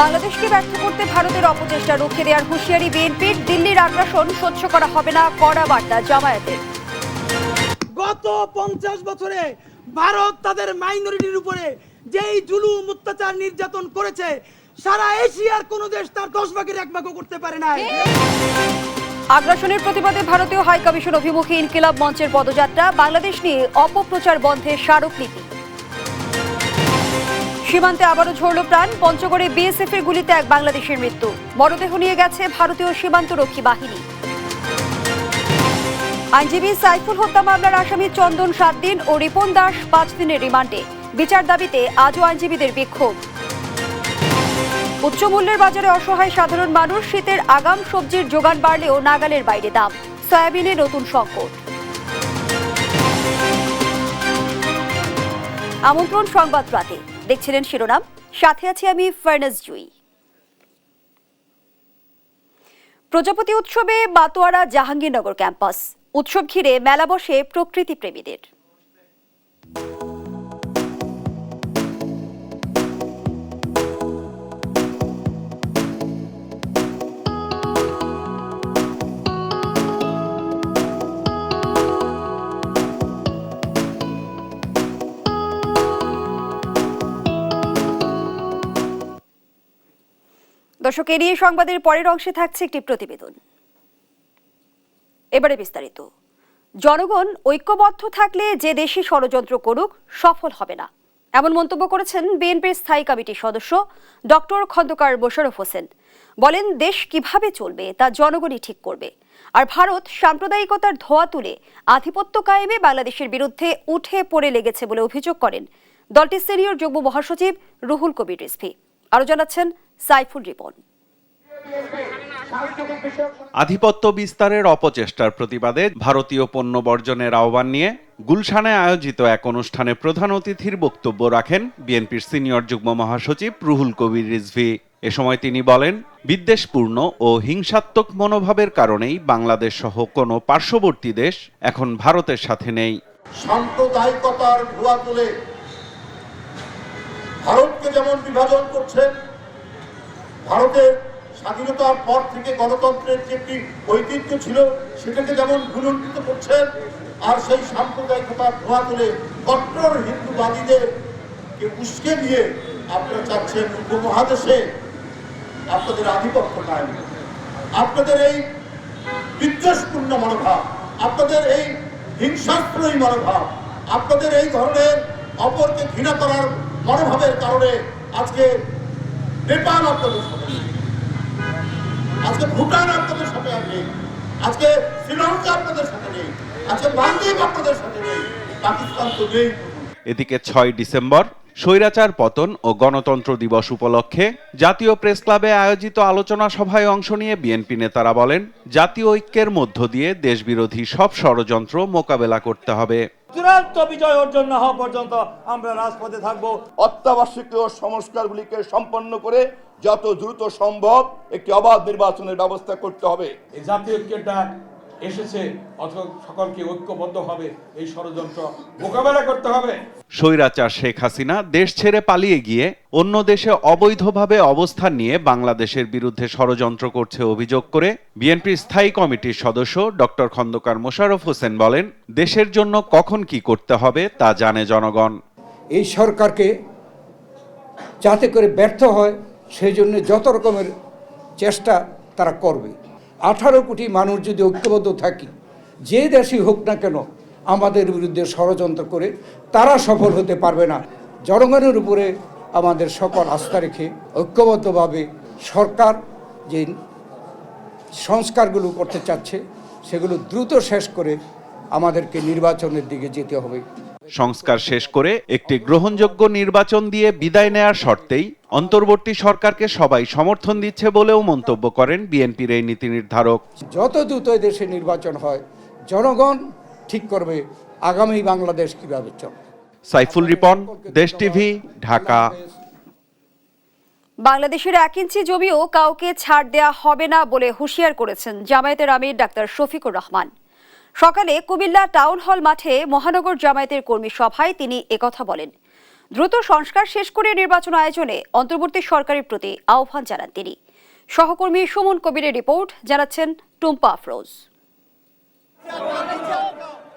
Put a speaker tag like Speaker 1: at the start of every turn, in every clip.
Speaker 1: বাংলাদেশকে ব্যর্থ করতে ভারতের অপচেষ্টা রুখে দেওয়ার হুঁশিয়ারি বিএনপির। দিল্লির আগ্রাসন সহ্য করা হবে না, কড়া বার্তা জামায়াতের।
Speaker 2: গত 50 বছরে ভারত তাদের মাইনরিটির উপরে যেই জুলুম অত্যাচার নির্যাতন করেছে, সারা এশিয়ার কোন দেশ তার 10 ভাগের 1 ভাগও করতে পারে নাই।
Speaker 1: আগ্রাসনের প্রতিবাদে ভারতীয় হাই কমিশন অভিমুখী ইনকিলাব মঞ্চের পদযাত্রা। বাংলাদেশ নিয়ে অপপ্রচার বন্ধে স্মারকলিপি। সীমান্তে আবারও ঝরল প্রাণ। পঞ্চগড়ে বিএসএফ এর গুলিতে এক বাংলাদেশের মৃত্যু। মরদেহ নিয়ে গেছে ভারতীয় সীমান্তরক্ষী বাহিনী। আইনজীবী সাইফুল হত্যা মামলার আসামি চন্দন 7 দিন ও রিপন দাস 5 দিনের রিমান্ডে। বিচার দাবিতে আজও আইনজীবীদের বিক্ষোভ। উচ্চ মূল্যের বাজারে অসহায় সাধারণ মানুষ। শীতের আগাম সবজির যোগান বাড়লেও নাগালের বাইরে দাম। সয়াবিনে নতুন সংকট। আমন্ত্রণ সংবাদ রাতে। দেখছিলেন শিরোনাম, সাথে আছি আমি ফারনাজ জুই। প্রজাপতি উৎসবে বাতোয়ারা জাহাঙ্গীরনগর ক্যাম্পাস। উৎসব ঘিরে মেলা বসে প্রকৃতি প্রেমীদের। দর্শক, এরিয়ে সংবাদের পরের অংশে থাকছে একটি প্রতিবেদন। এবারে বিস্তারিত। জনগণ ঐক্যবদ্ধ থাকলে যে দেশই ষড়যন্ত্র করুক সফল হবে না, এমন মন্তব্য করেছেন বিএনপির স্থায়ী কমিটির সদস্য ডক্টর খন্দকার মোশাররফ হোসেন। বলেন, দেশ কিভাবে চলবে তা জনগণই ঠিক করবে। আর ভারত সাম্প্রদায়িকতার ধোঁয়া তুলে আধিপত্য কায়েমে বাংলাদেশের বিরুদ্ধে উঠে পড়ে লেগেছে বলে অভিযোগ করেন দলটির সিনিয়র যুগ্ম মহাসচিব রুহুল কবির রিজভী। আরো জানাচ্ছেন সাইফুল রিপন।
Speaker 3: আধিপত্য বিস্তারের অপচেষ্টার প্রতিবাদে ভারতীয় পণ্য বর্জনের আহ্বান নিয়ে গুলশানে আয়োজিত এক অনুষ্ঠানে প্রধান অতিথির বক্তব্য রাখেন বিএনপির সিনিয়র যুগ্ম মহাসচিব রুহুল কবির রিজভী। এ সময় তিনি বলেন, বিদ্বেষপূর্ণ ও হিংসাত্মক মনোভাবের কারণেই বাংলাদেশ সহ কোনো পার্শ্ববর্তী দেশ এখন ভারতের সাথে নেই।
Speaker 4: সাম্প্রদায়িকতার ধোঁয়া তুলে ভারতকে যেমন বিভাজন করছেন, ভারতের স্বাধীনতার পর থেকে গণতন্ত্রের যে একটি ঐতিহ্য ছিল সেটাকে যেমন ভুলুণ্ঠিত করছেন, আর সেই সাম্প্রদায়িকতার ধোঁয়া তুলে কট্টর হিন্দুবাদীদেরকে উস্কে দিয়ে আপনারা চাচ্ছেন উপমহাদেশে আপনাদের আধিপত্য কায়েম। আপনাদের এই বিদ্বেষপূর্ণ মনোভাব, আপনাদের এই হিংসাত্মক মনোভাব, আপনাদের এই ধরনের অপরকে ঘৃণা করার মনোভাবের কারণে আজকে নেপাল আপনাদের সাথে নেই, আজকে ভুটান আপনাদের সাথে নেই, আজকে শ্রীলঙ্কা আপনাদের সাথে নেই, আজকে মালদ্বীপ আপনাদের সাথে নেই, পাকিস্তান তো নেই।
Speaker 3: এদিকে 6 ডিসেম্বর স্বৈরাচার পতন ও গণতন্ত্র দিবস উপলক্ষে জাতীয় প্রেস ক্লাবে আয়োজিত আলোচনা সভায় অংশ নিয়ে বিএনপি নেতারা বলেন, জাতীয় ঐক্যের মধ্য দিয়ে দেশবিরোধী সব ষড়যন্ত্র মোকাবেলা করতে হবে।
Speaker 5: চূড়ান্ত বিজয় অর্জন না হওয়া পর্যন্ত আমরা রাজপথে থাকব।
Speaker 4: অত্যাবশ্যকীয় সংস্কারগুলিকে সম্পন্ন করে যত দ্রুত সম্ভব একটি অবাধ নির্বাচনের ব্যবস্থা করতে হবে।
Speaker 5: এই জাতীয় ঐক্যটা এসেছে, অথবা সকলকে ঐক্যবদ্ধভাবে এই ষড়যন্ত্র মোকাবেলা করতে হবে।
Speaker 3: স্বৈরাচার শেখ হাসিনা দেশ ছেড়ে পালিয়ে গিয়ে অন্য দেশে অবৈধভাবে অবস্থান নিয়ে বাংলাদেশের বিরুদ্ধে ষড়যন্ত্র করছে অভিযোগ করে বিএনপির স্থায়ী কমিটির সদস্য ডক্টর খন্দকার মোশাররফ হোসেন বলেন, দেশের জন্য কখন কি করতে হবে তা জানে জনগণ।
Speaker 6: এই সরকারকে যাতে করে ব্যর্থ হয় সেই জন্য যত রকমের চেষ্টা তারা করবে। 18 কোটি মানুষ যদি ঐক্যবদ্ধ থাকি, যে দেশই হোক না কেন আমাদের বিরুদ্ধে ষড়যন্ত্র করে তারা সফল হতে পারবে না। জনগণের উপরে আমাদের সকল আস্থা রেখে ঐক্যবদ্ধভাবে সরকার যে সংস্কারগুলো করতে চাচ্ছে সেগুলো দ্রুত শেষ করে আমাদেরকে নির্বাচনের দিকে যেতে হবে।
Speaker 3: সংস্কার শেষ করে একটি গ্রহণযোগ্য নির্বাচন দিয়ে বিদায় নেয়ার শর্তেই অন্তর্বর্তী সরকারকে সবাই সমর্থন দিচ্ছে বলেও মন্তব্য করেন বিএনপির এই নীতি নির্ধারক।
Speaker 6: যত দ্রুত দেশে নির্বাচন হয় জনগণ ঠিক করবে আগামী বাংলাদেশ কিভাবে চলবে।
Speaker 3: সাইফুল রিপন, দেশ টিভি, ঢাকা।
Speaker 1: বাংলাদেশের 1 ইঞ্চি জমিও কাউকে ছাড় দেয়া হবে না বলে হুঁশিয়ার করেছেন জামায়াতের আমির ডাক্তার শফিকুর রহমান। সকালে কুমিল্লা টাউন হল মাঠে মহানগর জামায়াতের কর্মী সভায় তিনি একথা বলেন। দ্রুত সংস্কার শেষ করে নির্বাচন আয়োজনে অন্তর্বর্তী সরকারের প্রতি আহ্বান জানান তিনি। সহকর্মী সুমন কবিরের রিপোর্ট, জানাচ্ছেন টুম্পা আফরোজ।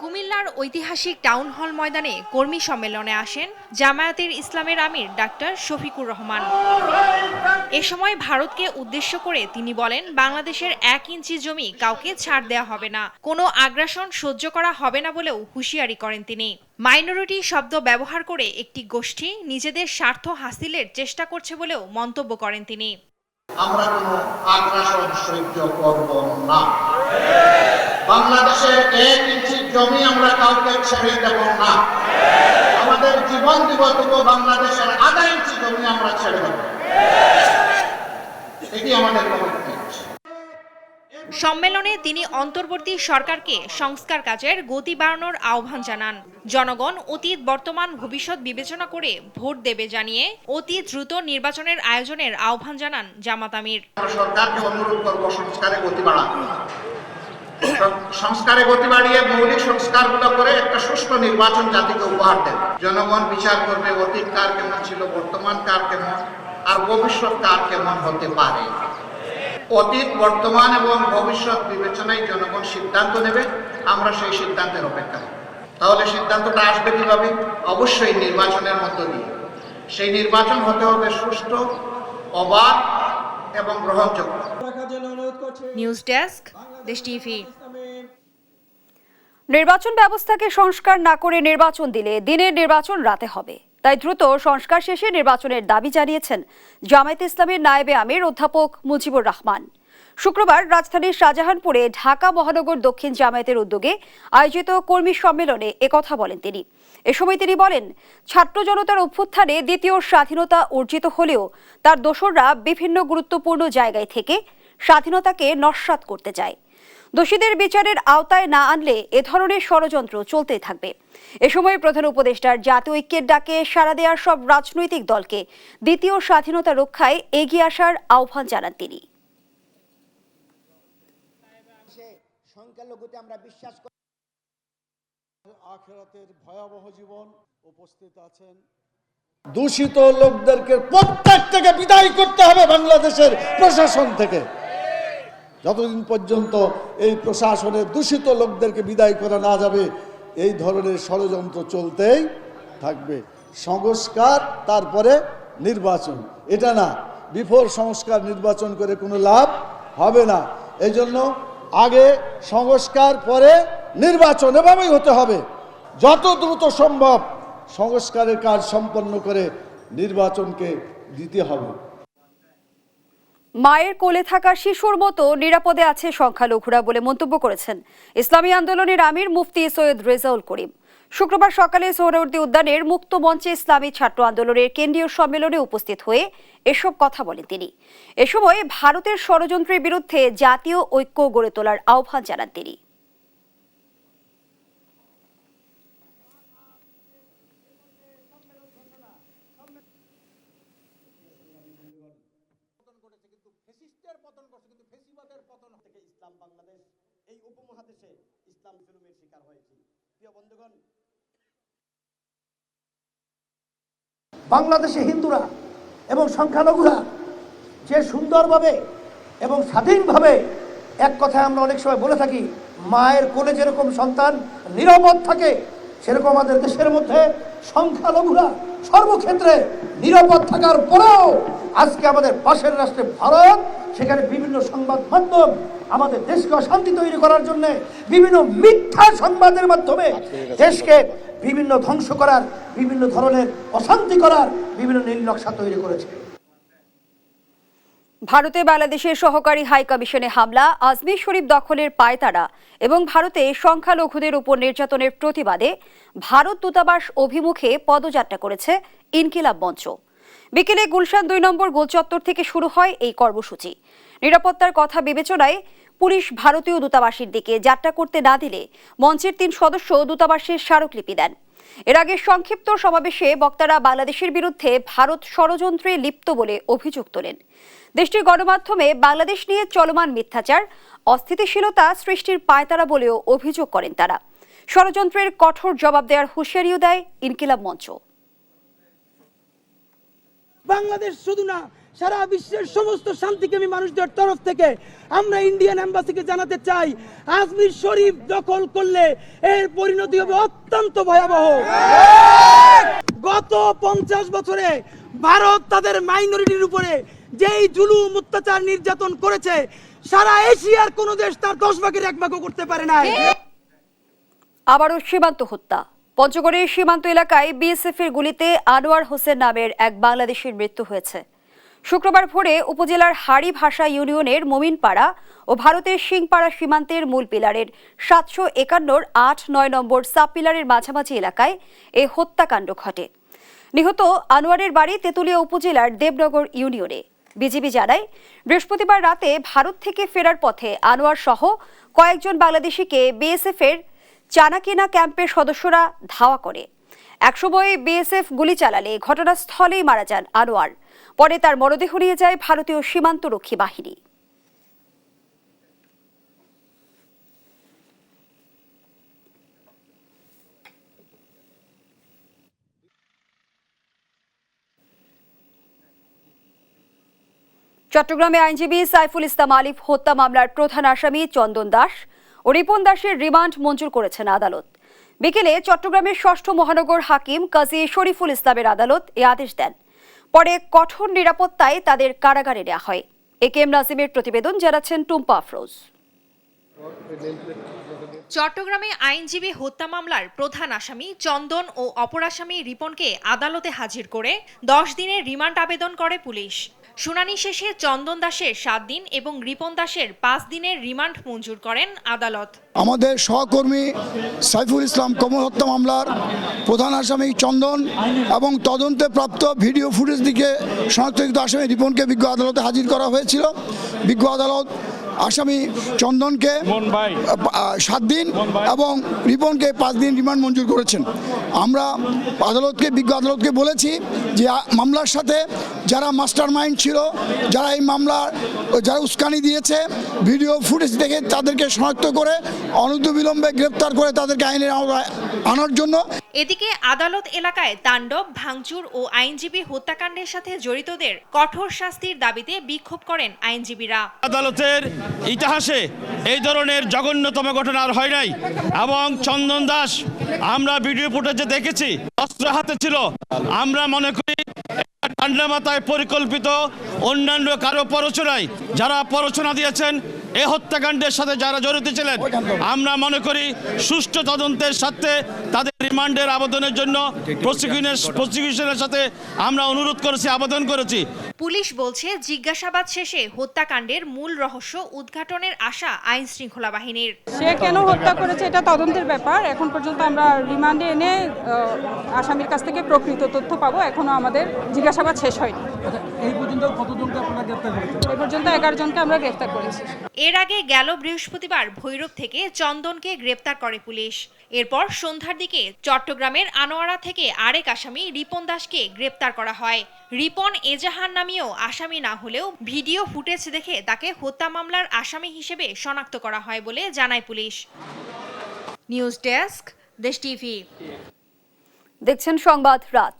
Speaker 7: কুমিল্লার ঐতিহাসিক টাউন হল ময়দানে কর্মী সম্মেলনে আসেন জামায়াতের ইসলামের আমির ডাক্তার শফিকুর রহমান। এ সময় ভারতকে উদ্দেশ্য করে তিনি বলেন, বাংলাদেশের 1 ইঞ্চি জমি কাউকে ছাড় দেওয়া হবে না, কোনো আগ্রাসন সহ্য করা হবে না বলেও হুঁশিয়ারি করেন তিনি। মাইনরিটি শব্দ ব্যবহার করে একটি গোষ্ঠী নিজেদের স্বার্থ হাসিলের চেষ্টা করছে বলেও মন্তব্য করেন তিনি।
Speaker 8: আমরা কোনো আগ্রাসন সহ্য করব না। বাংলাদেশের 1 ইঞ্চি জমি আমরা কাউকে ছেড়ে দেব না। আমাদের জীবন দিব, তবু বাংলাদেশের 1/2 ইঞ্চি জমি আমরা ছেড়ে দেব। এটি আমাদের কমিটমেন্ট।
Speaker 7: সম্মেলনে তিনি অন্তর্বর্তী সরকারকে সংস্কার কাজের গতি বাড়ানোর আহ্বান জানান। জনগণ অতীত, বর্তমান, ভবিষ্যৎ বিবেচনা করে ভোট দেবে জানিয়ে অতি দ্রুত নির্বাচনের আয়োজনের আহ্বান জানান জামাত আমির।
Speaker 8: সরকারকে অনুরোধ করব সংস্কারে গতি বাড়াতে। সংস্কারে গতি বাড়িয়ে মৌলিক সংস্কারগুলো করে একটা সুষ্ঠু নির্বাচন জাতিকে উপহার দেবে। জনগণ বিচার করবে অতীত কার কেমন ছিল, বর্তমান কার কেমন, আর ভবিষ্যৎ কার কেমন হতে পারে। অতীত, বর্তমান এবং ভবিষ্যৎ বিবেচনায় জনগণ সিদ্ধান্ত নেবে। আমরা সেই সিদ্ধান্তের অপেক্ষা। তাহলে সিদ্ধান্তটা আসবে কিভাবে? অবশ্যই নির্বাচনের মধ্য দিয়ে। সেই নির্বাচন হতে হবে সুষ্ঠু, অবাধ এবং গ্রহণযোগ্য।
Speaker 7: নিউজ ডেস্ক, দেশ টিভি।
Speaker 1: নির্বাচন ব্যবস্থাকে সংস্কার না করে নির্বাচন দিলে দিনের নির্বাচন রাতে হবে, তাই দ্রুত সংস্কার শেষে নির্বাচনের দাবি জানিয়েছেন জামায়াতে ইসলামের নায়েবে আমির অধ্যাপক মুজিবুর রহমান। শুক্রবার রাজধানীর শাহজাহানপুরে ঢাকা মহানগর দক্ষিণ জামায়াতের উদ্যোগে আয়োজিত কর্মী সম্মেলনে একথা বলেন তিনি। এ সময় তিনি বলেন, ছাত্র জনতার অভ্যুত্থানে দ্বিতীয় স্বাধীনতা অর্জিত হলেও তার দোসররা বিভিন্ন গুরুত্বপূর্ণ জায়গায় থেকে স্বাধীনতাকে নস্যাৎ করতে চায়। দোষীদের বিচারের আওতায় না আনলে এ ধরনের ষড়যন্ত্র চলতেই থাকবে। এ সময় প্রধান উপদেষ্টার জাতীয় ঐক্যের ডাকে সাড়া দেওয়ার সব রাজনৈতিক দলকে দ্বিতীয় স্বাধীনতা রক্ষায় এগিয়ে আসার আহ্বান জানান তিনি।
Speaker 9: সংখ্যালঘুতে আমরা বিশ্বাস করি। আখিরাতের ভয়াবহ জীবন উপস্থিত আছেন। দূষিত লোকদেরকে প্রত্যেকটাকে বিদায় করতে হবে বাংলাদেশের প্রশাসন থেকে। যতদিন পর্যন্ত এই প্রশাসনের দূষিত লোকদেরকে বিদায় করা না যাবে, এই ধরনের ষড়যন্ত্র চলতেই থাকবে। সংস্কার, তারপরে নির্বাচন, এটা না। বিফোর সংস্কার নির্বাচন করে কোনো লাভ হবে না। এই জন্য আগে সংস্কার, পরে নির্বাচন, এভাবেই হতে হবে। যত দ্রুত সম্ভব সংস্কারের কাজ সম্পন্ন করে নির্বাচনকে দিতে হবে।
Speaker 1: মায়ের কোলে থাকা শিশুর মতো নিরাপদে আছে সংখ্যালঘুরা বলে মন্তব্য করেছেন ইসলামী আন্দোলনের আমির মুফতি সৈয়দ রেজাউল করিম। শুক্রবার সকালে সোহরাওয়ার্দী উদ্যানের মুক্ত মঞ্চে ইসলামী ছাত্র আন্দোলনের কেন্দ্রীয় সম্মেলনে উপস্থিত হয়ে এসব কথা বলেন তিনি। এ সময় ভারতের ষড়যন্ত্রের বিরুদ্ধে জাতীয় ঐক্য গড়ে তোলার আহ্বান জানান তিনি।
Speaker 9: এই উপমহাদেশে ইসলাম জুলুমের শিকার হয়েছে। প্রিয় বন্ধুগণ, বাংলাদেশে হিন্দুরা এবং সংখ্যালঘুরা যে সুন্দরভাবে এবং স্বাধীনভাবে, এক কথায় আমরা অনেক সময় বলে থাকি, মায়ের কোলে যেরকম সন্তান নিরাপদ থাকে, সেরকম আমাদের দেশের মধ্যে সংখ্যালঘুরা সর্বক্ষেত্রে নিরাপদ থাকার পরেও আজকে আমাদের পাশের রাষ্ট্রে ভারত, সেখানে বিভিন্ন সংবাদ মাধ্যম আমাদের দেশকে অশান্তি তৈরি করার জন্য বিভিন্ন মিথ্যা সংবাদের মাধ্যমে দেশকে বিভিন্ন ধ্বংস করার, বিভিন্ন ধরনের অশান্তি করার বিভিন্ন নীল নকশা তৈরি করেছে।
Speaker 1: ভারতে বাংলাদেশের সহকারী হাই কমিশনে হামলা, আজমির শরীফ দখলের পায়তারা এবং ভারতে সংখ্যালঘুদের উপর নির্যাতনের প্রতিবাদে ভারত দূতাবাস অভিমুখে পদযাত্রা করেছে ইনকিলাব মঞ্চ। বিকেলে গুলশান 2 নম্বর গোলচত্বর থেকে শুরু হয় এই কর্মসূচি। নিরাপত্তার কথা বিবেচনায় পুলিশ ভারতীয় দূতাবাসের দিকে যাত্রা করতে না দিলে মঞ্চের 3 সদস্য দূতাবাসের স্মারকলিপি দেন। এর আগে সংক্ষিপ্ত সমাবেশে বক্তারা বাংলাদেশের বিরুদ্ধে ভারত ষড়যন্ত্রে লিপ্ত বলে অভিযোগ তোলেন। দেশটির গণমাধ্যমে বাংলাদেশ নিয়ে চলমান মিথ্যাচার, অস্থিতিশীলতা সৃষ্টির পায়তারা বলেও অভিযোগ করেন তারা। ষড়যন্ত্রের কঠোর জবাব দেওয়ার হুঁশিয়ারিও দেয় ইনকিলাব মঞ্চ।
Speaker 2: বাংলাদেশ শুধু না, সারা বিশ্বের সমস্ত শান্তিকামী মানুষদের তরফ থেকে আমরা ইন্ডিয়ান এম্বাসিকে জানাতে চাই, আজমির শরীফ দখল করলে এর পরিণতি হবে অত্যন্ত ভয়াবহ। গত 50 বছরে ভারত তাদের মাইনরিটির উপরে যেই জুলুম অত্যাচার নির্যাতন করেছে, সারা এশিয়ার কোন দেশ তার 10 ভাগের 1 ভাগও করতে পারে না।
Speaker 1: আবারও সীমান্ত হত্যা। পঞ্চগড়ের সীমান্ত এলাকায় বিএসএফ এর গুলিতে আনোয়ার হোসেন নামের এক বাংলাদেশির মৃত্যু হয়েছে। শুক্রবার ভোরে উপজেলার হাড়িভাষা ইউনিয়নের মোমিনপাড়া ও ভারতের সিংপাড়া সীমান্তের মূল পিলারের 751-র 8-9 নম্বর সাব পিলারের মাঝামাঝি এলাকায় এ হত্যাকাণ্ড ঘটে। নিহত আনোয়ারের বাড়ি তেঁতুলিয়া উপজেলার দেবনগর ইউনিয়নে। বিজিবি জানায়, বৃহস্পতিবার রাতে ভারত থেকে ফেরার পথে আনোয়ার সহ কয়েকজন বাংলাদেশিকে বিএসএফ এর চানাকেনা ক্যাম্পের সদস্যরা ধাওয়া করে। একসময় বিএসএফ গুলি চালালে ঘটনাস্থলেই মারা যান আনোয়ার। পরে তার মরদেহ নিয়ে যায় ভারতীয় সীমান্তরক্ষী বাহিনী। চট্টগ্রামে আইনজীবী সাইফুল ইসলাম আলিফ হত্যা মামলার প্রধান আসামি চন্দন দাস ও রিপন দাসের রিমান্ড মঞ্জুর করেছেন আদালত। বিকেলে চট্টগ্রামের 6ষ্ঠ মহানগর হাকিম কাজী শরীফুল ইসলামের আদালত এ আদেশ দেন। পরে কঠোর নিরাপত্তায় তাদের কারাগারে নেওয়া হয়। একেএম নাজিমের প্রতিবেদন জানাচ্ছেন টুম্পা আফরোজ।
Speaker 7: চট্টগ্রামে আইনজীবী হত্যা মামলার প্রধান আসামি চন্দন ও অপর আসামি রিপনকে আদালতে হাজির করে 10 দিনের রিমান্ড আবেদন করে পুলিশ। শুনানি শেষে চন্দন দাসের 7 দিন এবং রিপন দাসের 5 দিনের রিমান্ড মঞ্জুর করেন আদালত।
Speaker 10: আমাদের সহকর্মী সাইফুল ইসলাম কমল হত্যা মামলার প্রধান আসামি চন্দন এবং তদন্তে প্রাপ্ত ভিডিও ফুটেজ দিকে শনাক্তকৃত আসামি রিপনকে বিজ্ঞ আদালতে হাজির করা হয়েছিল। বিজ্ঞ আদালত আসামি চন্দনকে 7 দিন এবং রিপনকে 5 দিন রিমান্ড মঞ্জুর করেছেন। আমরা বিজ্ঞ আদালতকে বলেছি যে মামলার সাথে যারা মাস্টার মাইন্ড ছিল, যারা এই মামলার যারা উস্কানি দিয়েছে, ভিডিও ফুটেজ দেখে তাদেরকে শনাক্ত করে অনতিবিলম্বে গ্রেপ্তার করে তাদেরকে আইনের আওতায় আনার জন্য।
Speaker 7: এদিকে আদালত এলাকায় তাণ্ডব, ভাঙচুর ও আইনজীবী হত্যাকাণ্ডের সাথে জড়িতদের কঠোর শাস্তির দাবিতে বিক্ষোভ করেন আইনজীবীরা।
Speaker 11: আদালতের ইতিহাসে এই ধরনের জঘন্যতম ঘটনা আর হয় নাই এবং চন্দন দাস আমরা ভিডিও ফুটেজে দেখেছি অস্ত্র হাতে ছিল। আমরা মনে করি ঠান্ডা মাথায় পরিকল্পিত অন্যান্য কারো প্ররোচনায় যারা প্ররোচনা দিয়েছেন এই হত্যাকাণ্ডের সাথে যারা জড়িত ছিলেন, আমরা মনে করি সুষ্ঠু তদন্তের সাথে তাদের রিমান্ডের আবেদনের জন্য প্রসিকিউশনের সাথে আমরা অনুরোধ করেছি, আবেদন করেছি।
Speaker 7: পুলিশ বলছে জিজ্ঞাসাবাদ শেষে হত্যাকাণ্ডের মূল রহস্য উদ্ঘাটনের আশা আইন শৃঙ্খলা বাহিনীর।
Speaker 12: সে কেন হত্যা করেছে এটা তদন্তের ব্যাপার। এখন পর্যন্ত আমরা রিমান্ডে এনে আসামির কাছ থেকে প্রকৃত তথ্য পাবো। এখনো আমাদের জিজ্ঞাসাবাদ শেষ হয়নি।
Speaker 2: এই পর্যন্ত কতজনকে আপনারা গ্রেফতার করেছেন?
Speaker 12: এই পর্যন্ত 11 জনকে আমরা গ্রেফতার করেছি।
Speaker 7: এর আগে গেল বৃহস্পতিবার ভৈরব থেকে চন্দনকে গ্রেপ্তার করে পুলিশ। এরপর সন্ধ্যার দিকে চট্টগ্রামের আনোয়ারা থেকে আরেক আসামি রিপন দাসকে গ্রেপ্তার করা হয়। রিপন এজাহার নামীয় আসামি না হলেও ভিডিও ফুটেজ দেখে তাকে হত্যা মামলার আসামি হিসেবে শনাক্ত করা হয় বলে জানায় পুলিশ। নিউজ ডেস্ক, দেশ টিভি।
Speaker 1: দেখছেন সংবাদ রাত।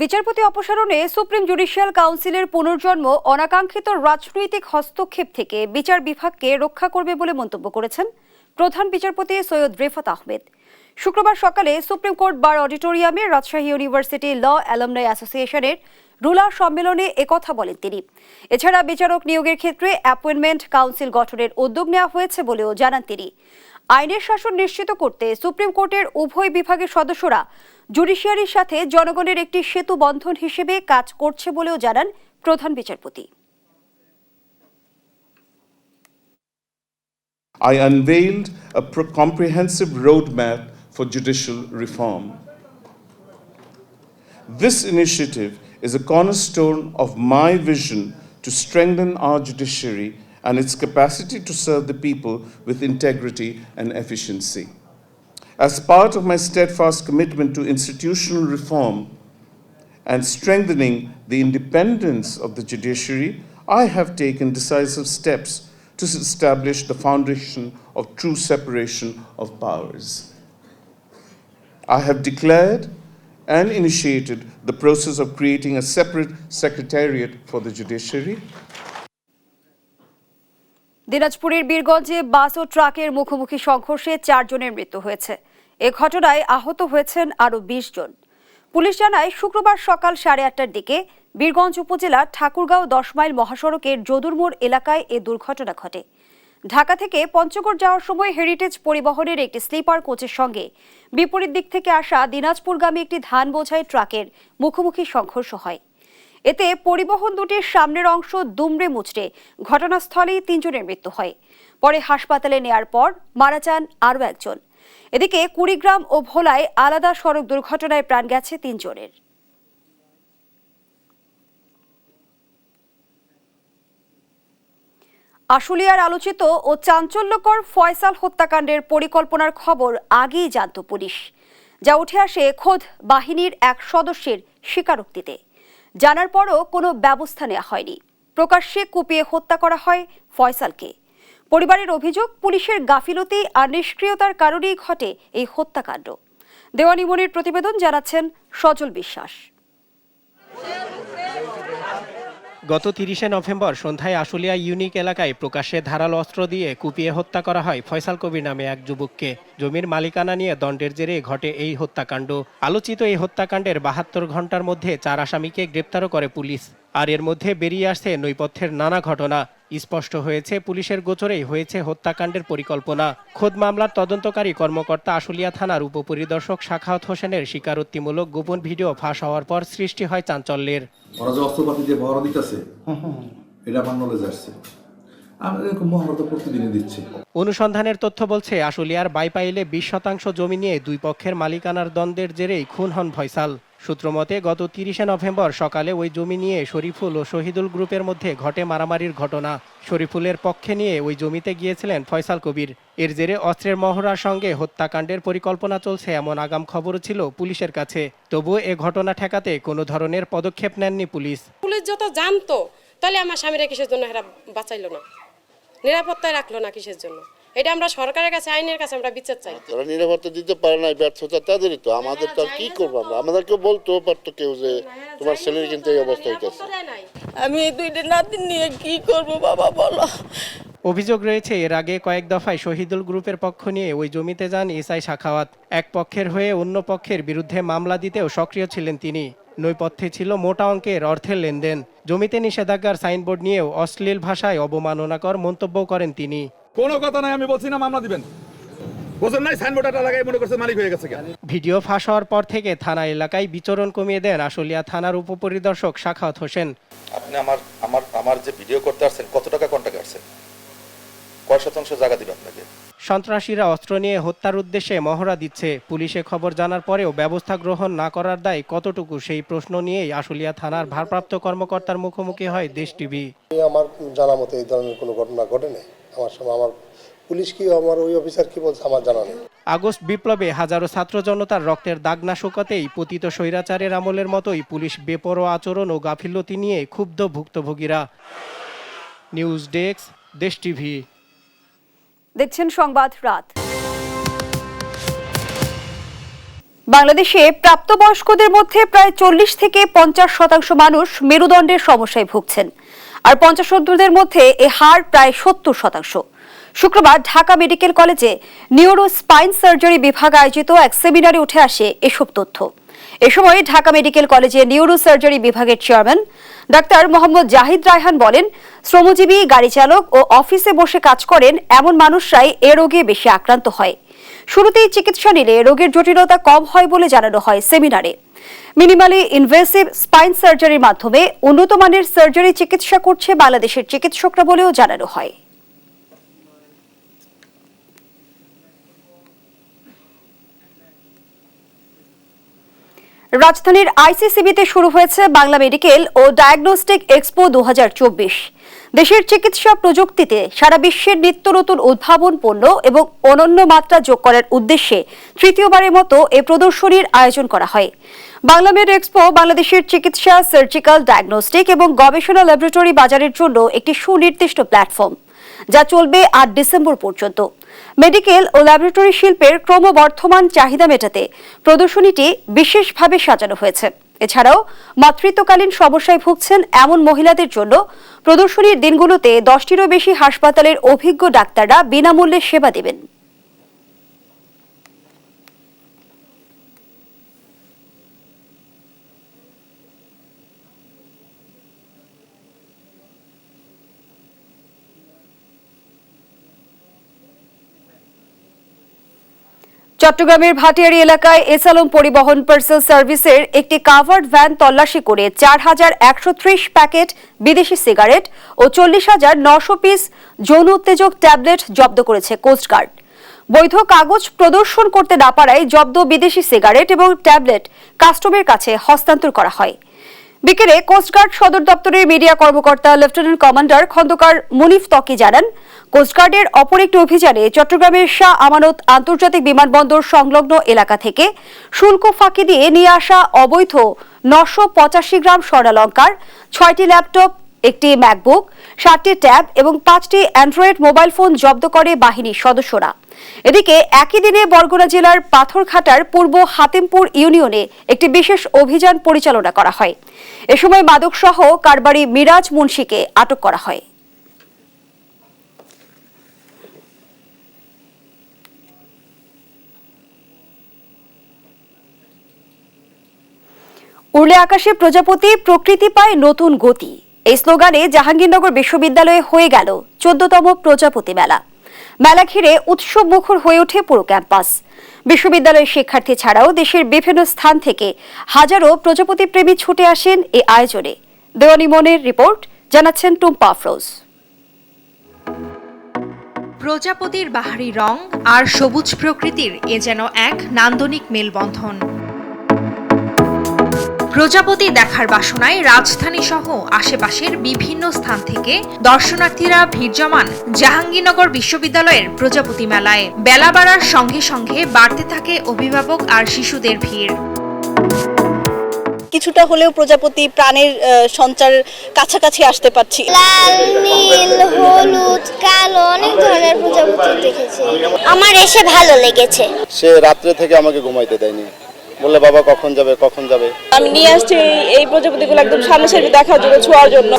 Speaker 1: বিচারপতি অপসারণে সুপ্রিম জুডিশিয়াল কাউন্সিলের পুনর্জন্ম অনাকাঙ্ক্ষিত রাজনৈতিক হস্তক্ষেপ থেকে বিচার বিভাগকে রক্ষা করবে বলে মন্তব্য করেছেন প্রধান বিচারপতি সৈয়দ রেফাত আহমেদ। শুক্রবার সকালে সুপ্রিম কোর্ট বার অডিটোরিয়ামে রাজশাহী ইউনিভার্সিটি ল অ্যালামনাই অ্যাসোসিয়েশনের রুলার সম্মেলনে একথা বলেন তিনি। এছাড়া বিচারক নিয়োগের ক্ষেত্রে অ্যাপয়েন্টমেন্ট কাউন্সিল গঠনের উদ্যোগ নেওয়া হয়েছে বলেও জানান তিনি। আইনের শাসন নিশ্চিত করতে সুপ্রিম কোর্টের উভয় বিভাগের সদস্যরা জুডিশিয়ারির সাথে জনগণের একটি সেতু বন্ধন হিসেবে কাজ করছে বলেও জানান প্রধান বিচারপতি।
Speaker 13: I unveiled a comprehensive roadmap for judicial reform. This initiative is a cornerstone of my vision to strengthen our judiciary and its capacity to serve the people with integrity and efficiency. As part of my steadfast commitment to institutional reform and strengthening the independence of the judiciary, I have taken decisive steps to establish the foundation of true separation of powers. I have declared and initiated the process of creating a separate secretariat for the judiciary.
Speaker 1: দিনাজপুরের বীরগঞ্জে বাস ও ট্রাকের মুখোমুখি সংঘর্ষে 4 জনের মৃত্যু হয়েছে। এ ঘটনায় আহত হয়েছেন আরও 20 জন। পুলিশ জানায় শুক্রবার সকাল 8:30টার দিকে বীরগঞ্জ উপজেলা ঠাকুরগাঁও 10 মাইল মহাসড়কের যদুরমোড় এলাকায় এ দুর্ঘটনা ঘটে। ঢাকা থেকে পঞ্চগড় যাওয়ার সময় হেরিটেজ পরিবহনের একটি স্লিপার কোচের সঙ্গে বিপরীত দিক থেকে আসা দিনাজপুরগামী একটি ধান বোঝাই ট্রাকের মুখোমুখি সংঘর্ষ হয়। এতে পরিবহন দুটির সামনের অংশ দুমড়ে মুচড়ে ঘটনাস্থলেই 3 জনের মৃত্যু হয়। পরে হাসপাতালে নেয়ার পর মারা যান আরও একজন। এদিকে কুড়িগ্রাম ও ভোলায় আলাদা সড়ক দুর্ঘটনায় প্রাণ গেছে 3 জনের। আশুলিয়ার আলোচিত ও চাঞ্চল্যকর ফয়সাল হত্যাকাণ্ডের পরিকল্পনার খবর আগেই জানত পুলিশ, যা উঠে আসে খোদ বাহিনীর এক সদস্যের স্বীকারোক্তিতে। জানার পরও কোনো ব্যবস্থা নেওয়া হয়নি। প্রকাশ্যে কুপিয়ে হত্যা করা হয় ফয়সালকে। পরিবারের অভিযোগ, পুলিশের গাফিলতি আর নিষ্ক্রিয়তার কারণেই ঘটে এই হত্যাকাণ্ড। দেওয়ানী মনির প্রতিবেদন, জানাচ্ছেন সজল বিশ্বাস।
Speaker 14: গত 30শে নভেম্বর সন্ধ্যায় আশুলিয়া ইউনিক এলাকায় প্রকাশ্যে ধারালো অস্ত্র দিয়ে কুপিয়ে হত্যা করা হয় ফয়সাল কবির নামে এক যুবককে। জমির মালিকানা নিয়ে দ্বন্দ্বের জেরে ঘটে এই হত্যাকাণ্ড। আলোচিত এই হত্যাকাণ্ডের 72 ঘণ্টার মধ্যে 4 আসামিকে গ্রেপ্তারও করে পুলিশ। আর এর মধ্যে বেরিয়ে আসছে নৈপথ্যের নানা ঘটনা। স্পষ্ট হয়েছে পুলিশের গোচরেই হয়েছে হত্যাকাণ্ডের পরিকল্পনা। খোদ মামলার তদন্তকারী কর্মকর্তা আশুলিয়া থানার উপপরিদর্শক সাখাওয়াত হোসেনের স্বীকারোক্তিমূলক গোপন ভিডিও ফাঁস হওয়ার পর সৃষ্টি হয় চাঞ্চল্যের।
Speaker 15: ওরা যে অস্ত্রপাতি যে বহরা দিতেছে এটা আমার নলেজ আসছে, আমরা এরকম মহড়া তো প্রতিদিনই দিচ্ছি।
Speaker 14: অনুসন্ধানের তথ্য বলছে আশুলিয়ার বাইপাইলে 20% জমি নিয়ে দুই পক্ষের মালিকানার দ্বন্দ্বের জেরেই খুন হন ফয়সাল। সূত্রমতে গত 30শে নভেম্বর সকালে ওই জমি নিয়ে শরীফুল ও শহীদুল গ্রুপের মধ্যে ঘটে মারামারির ঘটনা। শরীফুলের পক্ষে নিয়ে ওই জমিতে গিয়েছিলেন ফয়সাল কবির। এর জেরে অস্ত্রের মহড়ার সঙ্গে হত্যাকাণ্ডের পরিকল্পনা চলছে এমন আগাম খবরও ছিল পুলিশের কাছে। তবুও এ ঘটনা ঠেকাতে কোনো ধরনের পদক্ষেপ নেননি পুলিশ।
Speaker 16: পুলিশ যত জানতো, তাহলে আমার স্বামীরা কিসের জন্য এরা বাঁচাইলো না, নিরাপত্তায় রাখলো না কিসের জন্য? এটা আমরা সরকারের কাছে, আইনের কাছে আমরা বিচার চাই।
Speaker 4: তারা নিরাপত্তা দিতে পারে না, ব্যর্থতা তাদেরই। তো আমাদের তো আর কি করবো আমরা? আমাদেরকে বলতে পারতো কেউ যে তোমার ছেলের কিন্তু এই অবস্থা হইতেছে।
Speaker 16: আমি এই 2টা নাতিন নিয়ে কি করব বাবা বলো।
Speaker 14: অভিযোগ রয়েছে এর আগে কয়েক দফায় শহীদুল গ্রুপের পক্ষ নিয়ে ওই জমিতে যান এসআই সাখাওয়াত। এক পক্ষের হয়ে অন্য পক্ষের বিরুদ্ধে মামলা দিতেও সক্রিয় ছিলেন তিনি। নৈপথ্যে ছিল মোটা অঙ্কের অর্থের লেনদেন। জমিতে নিষেধাজ্ঞার সাইনবোর্ড নিয়েও অশ্লীল ভাষায় অবমাননাকর মন্তব্য করেন তিনি।
Speaker 17: কোনো কথা নাই, আমি বলছি না মামলা দিবেন, বোঝেন নাই সাইনবোর্ডটা লাগাই মনে করছে মালিক হয়ে গেছে।
Speaker 14: ভিডিও ফাঁস হওয়ার পর থেকে থানা এলাকায় বিচরণ কমিয়ে দেন আশুলিয়া থানার উপপরিদর্শক সাখাওয়াত হোসেন।
Speaker 18: আপনি আমার যে ভিডিও করতে আসছেন, কত টাকা কন্ট্রাক্ট আসছে, কয় শতাংশ জায়গা দিবে আপনাকে?
Speaker 14: সন্ত্রাসীরা অস্ত্র নিয়ে হত্যার উদ্দেশ্যে মহড়া দিচ্ছে। পুলিশে খবর জানার পরেও ব্যবস্থা গ্রহণ না করার দায় কতটুকু, সেই প্রশ্ন নিয়েই আশুলিয়া থানার ভারপ্রাপ্ত কর্মকর্তার মুখোমুখি হয় দেশ টিভি।
Speaker 19: আমার জানা মতে এই ধরনের কোনো ঘটনা ঘটেনি। আমার পুলিশ কি, আমার ওই অফিসার কি বলছে আমার জানা নেই।
Speaker 14: আগস্ট বিপ্লবে হাজারো ছাত্র জনতার রক্তের দাগ না শুকাতেই পতিত স্বৈরাচারের আমলের মতোই পুলিশ বেপরোয়া আচরণ ও গাফিলতি নিয়ে ক্ষুব্ধ ভুক্তভোগীরা। নিউজ ডেস্ক, দেশ টিভি।
Speaker 1: দেখছেন সংবাদ রাত। বাংলাদেশে প্রাপ্তবয়স্কদের মধ্যে প্রায় 40 থেকে 50% মানুষ মেরুদণ্ডের সমস্যায় ভুগছেন, আর 50-ঊর্ধ্বদের মধ্যে এ হার প্রায় 70%। শুক্রবার ঢাকা মেডিকেল কলেজে নিউরো স্পাইন সার্জারি বিভাগ আয়োজিত এক সেমিনারে উঠে আসে এসব তথ্য। এ সময় ঢাকা মেডিকেল কলেজে নিউরো সার্জারি বিভাগের চেয়ারম্যান ডাক্তার মোহাম্মদ জাহিদ রায়হান বলেন, শ্রমজীবী, গাড়ি চালক ও অফিসে বসে কাজ করেন এমন মানুষরাই এ রোগে বেশি আক্রান্ত হয়। শুরুতেই চিকিৎসা নিলে রোগের জটিলতা কম হয় বলে জানানো হয় সেমিনারে। মিনিমালি ইনভেসিভ স্পাইন সার্জারির মাধ্যমে উন্নত মানের সার্জারি চিকিৎসা করছে বাংলাদেশের চিকিৎসকরা বলেও জানানো হয়। রাজধানীর আইসিসিবিতে শুরু হয়েছে বাংলা মেডিকেল ও ডায়াগনস্টিক এক্সপো 2024। দেশের চিকিৎসা প্রযুক্তিতে সারা বিশ্বের নিত্য নতুন উদ্ভাবন, পণ্য এবং অনন্য মাত্রা যোগ করার উদ্দেশ্যে তৃতীয়বারের মতো এ প্রদর্শনীর আয়োজন করা হয়। বাংলা মেড এক্সপো বাংলাদেশের চিকিৎসা, সার্জিক্যাল, ডায়াগনস্টিক এবং গবেষণা ল্যাবরেটরি বাজারের জন্য একটি সুনির্দিষ্ট প্ল্যাটফর্ম, যা চলবে 8 ডিসেম্বর পর্যন্ত। মেডিকেল ও ল্যাবরেটরি শিল্পের ক্রমবর্ধমান চাহিদা মেটাতে প্রদর্শনীটি বিশেষভাবে সাজানো হয়েছে। এছাড়াও মাতৃত্বকালীন সমস্যায় ভুগছেন এমন মহিলাদের জন্য প্রদর্শনীর দিনগুলোতে 10টিরও বেশি হাসপাতালের অভিজ্ঞ ডাক্তাররা বিনামূল্যে সেবা দেবেন। চট্টগ্রামের ভাটিয়ারি এলাকায় এসালম পরিবহন পার্সেল সার্ভিসের একটি কাভার্ড ভ্যান তল্লাশি করে 4130 প্যাকেট বিদেশি সিগারেট ও 40,900 পিস যৌন উত্তেজক ট্যাবলেট জব্দ করেছে কোস্টগার্ড। বৈধ কাগজ প্রদর্শন করতে না পারায় জব্দ বিদেশি সিগারেট এবং ট্যাবলেট কাস্টমের কাছে হস্তান্তর করা হয়। বিকেলে কোস্টগার্ড সদর দপ্তরের মিডিয়া কর্মকর্তা লেফটেন্যান্ট কমান্ডার খন্দকার মুনিফ ত্বকি জানান, কোস্টগার্ডের অপর একটি অভিযানে চট্টগ্রামের শাহ আমানত আন্তর্জাতিক বিমানবন্দর সংলগ্ন এলাকা থেকে শুল্ক ফাঁকি দিয়ে নিয়ে আসা অবৈধ 985 গ্রাম স্বর্ণালঙ্কার, 6টি ল্যাপটপ, একটি ম্যাকবুক, 7টি ট্যাব এবং 5টি অ্যান্ড্রয়েড মোবাইল ফোন জব্দ করে বাহিনীর সদস্যরা। এদিকে একই দিনে বরগুনা জেলার পাথরঘাটার পূর্ব হাতিমপুর ইউনিয়নে একটি বিশেষ অভিযান পরিচালনা করা হয়। এ সময় মাদকসহ কারবারি মিরাজ মুন্সিকে আটক করা হয়। উড়লে আকাশে প্রজাপতি, প্রকৃতি পায় নতুন গতি, এই স্লোগানে জাহাঙ্গীরনগর বিশ্ববিদ্যালয়ে হয়ে গেল 14তম প্রজাপতি মেলা। মেলা ঘিরে উৎসব মুখর হয়ে ওঠে পুরো ক্যাম্পাস। বিশ্ববিদ্যালয়ের শিক্ষার্থী ছাড়াও দেশের বিভিন্ন স্থান থেকে হাজারো প্রজাপতি প্রেমী ছুটে আসেন এই আয়োজনে। দেওয়ানি মনের রিপোর্ট, জানাচ্ছেন টুম্পা আফরোজ।
Speaker 7: প্রজাপতির বাহারি রং আর সবুজ প্রকৃতির এ যেন এক নান্দনিক মেলবন্ধন। প্রজাপতি দেখার বাসনায় রাজধানী সহ আশেপাশের বিভিন্ন স্থান থেকে দর্শনার্থীরা ভিড় জমান জাহাঙ্গীরনগর বিশ্ববিদ্যালয়ের প্রজাপতি মেলায়। বেলা বাড়ার সঙ্গে সঙ্গে বাড়তে থাকে অভিভাবক আর শিশুদের ভিড়।
Speaker 20: কিছুটা হলেও প্রজাপতি প্রাণের সঞ্চার কাছাকাছি আসতে পারছি।
Speaker 21: লাল, নীল, হলুদ, কালো অনেক ধরনের প্রজাপতি দেখেছি। আমার এসে ভালো লেগেছে।
Speaker 22: সে রাত্রে থেকে আমাকে ঘুমাইতে দেয়নি, বললে বাবা কখন যাবে কখন যাবে।
Speaker 20: আমি নিয়ে আসছি এই প্রজাপতিগুলো একদম সামনাসামনি দেখার জন্য, ছোঁয়ার জন্য।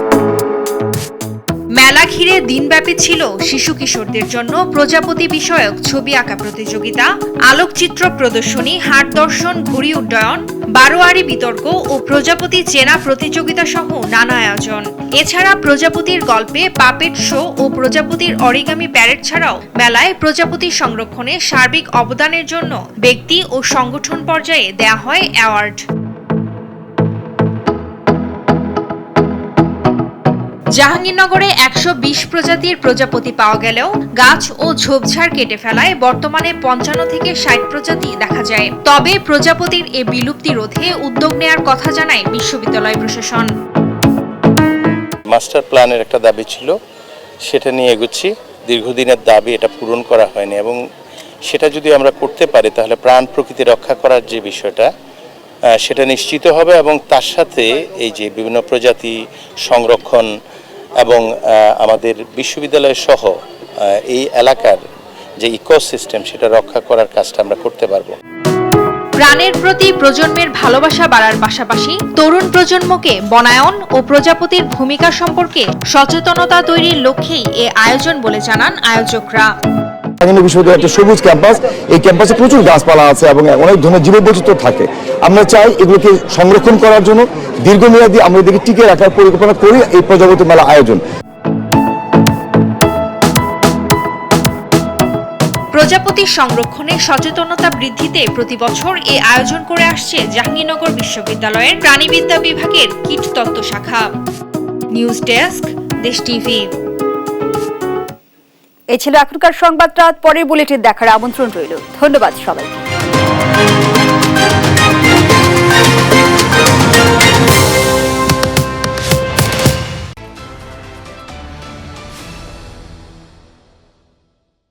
Speaker 7: মেলা ঘিরে দিনব্যাপী ছিল শিশু কিশোরদের জন্য প্রজাপতি বিষয়ক ছবি আঁকা প্রতিযোগিতা, আলোকচিত্র প্রদর্শনী, হাট দর্শন, ঘুড়ি উড্ডয়ন, বারোয়ারি বিতর্ক ও প্রজাপতি চেনা প্রতিযোগিতা সহ নানা আয়োজন। এছাড়া প্রজাপতির গল্পে পাপেট শো ও প্রজাপতির অরিগামি প্যারেড ছাড়াও মেলায় প্রজাপতি সংরক্ষণে সার্বিক অবদানের জন্য ব্যক্তি ও সংগঠন পর্যায়ে দেয়া হয় অ্যাওয়ার্ড। জাহাঙ্গীরনগরে 120 প্রজাতির প্রজাপতি পাওয়া গেলেও গাছ ও ঝোপঝাড় কেটে ফেলায় বর্তমানে 55 থেকে 60 প্রজাতি দেখা যায়। তবে প্রজাপতির এ বিলুপ্তি রোধে উদ্যোগ নেয়ার কথা জানায় বিশ্ববিদ্যালয় প্রশাসন।
Speaker 23: মাস্টার প্ল্যানের একটা দাবি ছিল, সেটা নিয়ে এগোচ্ছি। দীর্ঘদিনের দাবি, এটা পূরণ করা হয়নি এবং সেটা যদি আমরা করতে পারি তাহলে প্রাণ প্রকৃতি রক্ষা করার যে বিষয়টা সেটা নিশ্চিত হবে এবং তার সাথে এই যে বিভিন্ন প্রজাতি সংরক্ষণ এবং আমাদের বিশ্ববিদ্যালয় সহ এই এলাকার যে ইকোসিস্টেম সেটা রক্ষা করার কাজটা আমরা করতে পারবো।
Speaker 7: প্রাণের প্রতি প্রজন্মের ভালোবাসা বাড়ার পাশাপাশি তরুণ প্রজন্মকে বনায়ন ও প্রজাপতির ভূমিকা সম্পর্কে সচেতনতা তৈরির লক্ষ্যেই এ আয়োজন বলে জানান আয়োজকরা।
Speaker 24: বিশ্ববিদ্যালয় একটা সবুজ ক্যাম্পাস, এই ক্যাম্পাসে প্রচুর গাছপালা আছে এবং অনেক ধরনের জীববৈচিত্র্য থাকে। আমরা চাই এগুলোকে সংরক্ষণ করার জন্য দীর্ঘমেয়াদী আমরা এদিকে টিকে রাখার পরিকল্পনা করি এই প্রজাপতি মেলা আয়োজন।
Speaker 7: প্রজাপতি সংরক্ষণে সচেতনতা বৃদ্ধিতে প্রতি বছর এ আয়োজন করে আসছে জাহাঙ্গীরনগর বিশ্ববিদ্যালয়ের প্রাণীবিদ্যা বিভাগের কীটতত্ত্ব শাখা। নিউজ ডেস্ক, দেশ টিভি।
Speaker 1: এই ছিল এখনকার সংবাদ। রাত পরের বুলেটিন দেখার আমন্ত্রণ রইল। ধন্যবাদ সবাইকে।